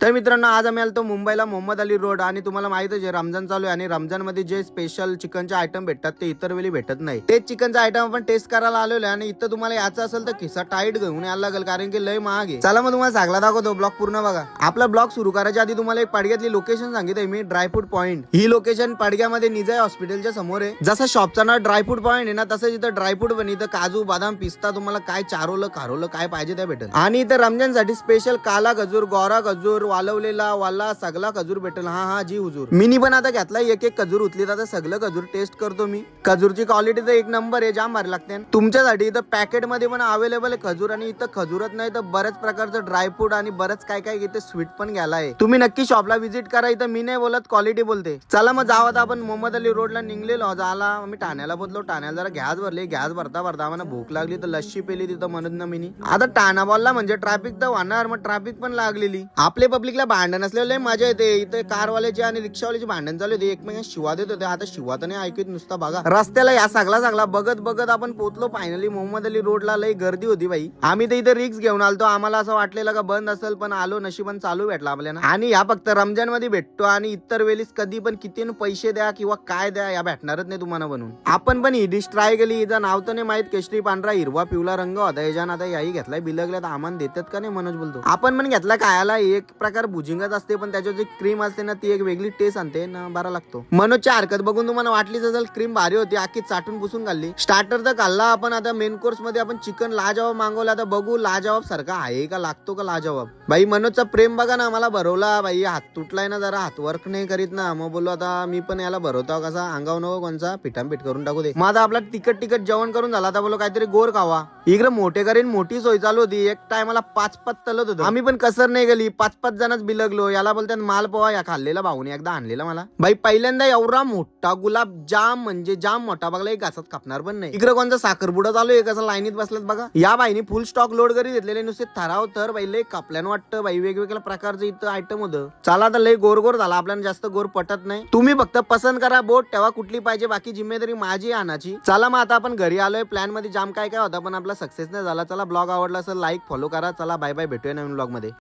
तर मित्रांनो, आज आम्ही आलतो मुंबईला मोहम्मद अली रोड आणि तुम्हाला माहितच आहे रमजान चालू आहे आणि रमजान मध्ये जे स्पेशल चिकनचे आयटम भेटतात ते इतर वेळी भेटत नाही. तेच चिकनचा आयटम आपण टेस्ट करायला आलेलो आहे आणि इथं तुम्हाला याचं असेल तर खिसा टाईट घेऊन यायला लागेल कारण की लय महाग आहे. चला मग तुम्हाला सगळा दाखवतो, ब्लॉग पूर्ण बघा. आपला ब्लॉग सुरू करायच्या आधी तुम्हाला एक पडग्यातली लोकेशन सांगितली मी, ड्रायफ्रूट पॉईंट. ही लोकेशन पडग्यामध्ये निजाय हॉस्पिटलच्या समोर आहे. जसं शॉपचा नाव ड्रायफ्रूट पॉईंट आहे ना, तसं इथं ड्रायफ्रूट पण इथं काजू बदाम पिस्ता तुम्हाला काय चारोलं खारोलं काय पाहिजे त्या भेटेल. आणि इथं रमजान साठी स्पेशल काला खजूर, गोरा खजूर, वालवलेला वाला सगळा खजूर भेटेल. हा जी हुजूर, मिनी पण आता घेतला एक एक खजूर उचली, आता सगळं खजूर टेस्ट करतो मी. खजूरची क्वालिटी तर एक नंबर आहे, जाम भारी लागते. तुमच्यासाठी इथं पॅकेट मध्ये पण अवेलेबल आहे खजूर आणि इथं खजूरच नाही तर बऱ्याच प्रकारचं ड्रायफ्रूट आणि बरंच काय काय इथे स्वीट पण घ्यायला आहे. तुम्ही नक्की शॉपला व्हिजिट करा. इथं मी नाही बोलत, क्वालिटी बोलते. चला मग जाऊ आता आपण मोहम्मद अली रोडला निघलेलो. झाला आम्ही ठाण्याला बोललो. ठाण्याला जरा गॅस भरली. गॅस भरता भरता आम्हाला भूक लागली तर लस्सी पेली तिथं म्हणत ना मी. आता ठाणा बोलला म्हणजे ट्रॅफिक तर होणार, मग ट्रॅफिक पण लागलेली. आपले पब्लिकला भांडण असलेले मजा येते. इथे कारवाल्याची आणि रिक्षावाल्याची भांडण चालू होती, एकमेकांना शिवा देत होते. आता शिवा तर नाही ऐकत नुसता बघा. रस्त्याला या सगळा बघत बघत आपण पोहोचलो फायनली मोहम्मद अली रोडला. लई गर्दी होती बाई. आम्ही तर इथे रिक्स घेऊन आलतो. आम्हाला असं वाटलेलं का बंद असेल, पण आलो नशिबान चालू भेटला आपल्याला. आणि या फक्त रमजान मध्ये भेटतो आणि इतर वेळेस कधी पण किती पैसे द्या किंवा काय द्या या भेटणारच नाही तुम्हाला बनवून. आपण पण ही डिश ट्राय केली. हिचं नाव तर नाही माहित, केशरी पांढरा हिरवा पिवळा रंग होता. याच्यानं आता याही घेतलाय. बिलगल्या तर आम्हाला देतात का नाही मनोज बोलतो. आपण पण घेतला. खायला एक प्रकार भुजिंगच असते, पण त्याच्यावर जी क्रीम असते ना ती एक वेगळी टेस्ट आणते ना, बरा लागतो. मनोजची हरकत बघून तुम्हाला वाटलीच असेल क्रीम भारी होती. आखी चाटून पुसून खाल्ली. स्टार्टर तर खाल्ला आपण. आता मेन कोर्स मध्ये आपण चिकन लाजवाब मागवला. आता बघू लाजवाब सारखा आहे का, लागतो का लाजवाब. बाई मनोजचा प्रेम बघा ना, मला भरवला बाई. हात तुटलाय ना जरा, हात वर्क नाही करीत ना. मग बोललो आता मी पण याला भरवतो कसा, अंगाव नको कोणचा पिठांपीठ करून टाकू दे. मग आता आपला तिकट जेवण करून झाला. आता बोलो काहीतरी गोर खावा. इकडे मोठे करीन मोठी सोय चालू होती. एक टायमाला 5-5 तलत होतो. आम्ही पण कसर नाही गेली. 5-5 जणच बिलगलो. याला बोलतात माल पोहा. या खाल्लेला भाऊने एकदा आणलेला मला. बाई पहिल्यांदा एवढा मोठा गुलाब जाम म्हणजे जाम मोठा बघला, एक घासात कापणार पण नाही. इकडे कोणता साखरपुडा चालू आहे, कसं लाईनीत बसलात बघा. या बाईनी फुल स्टॉक लोड करी घेतलेले. नुसते थराव तर बाई लय कापल्यानं वाटतं बाई. वेगवेगळ्या प्रकारचं इथं आयटम होतं. चला आता लय गोर झाला. आपल्याला जास्त गोर पटत नाही. तुम्ही फक्त पसंत करा बोट तेव्हा कुठली पाहिजे, बाकी जिम्मेदारी माझी आणाची. चला मग आता आपण घरी आलोय. प्लॅन मध्ये जाम काय काय होता पण आपला सक्सेस नाही झाला. चला ब्लॉग आवडला असेल लाईक फॉलो करा. चला बाय बाय, भेटूया नवीन ब्लॉग मध्ये.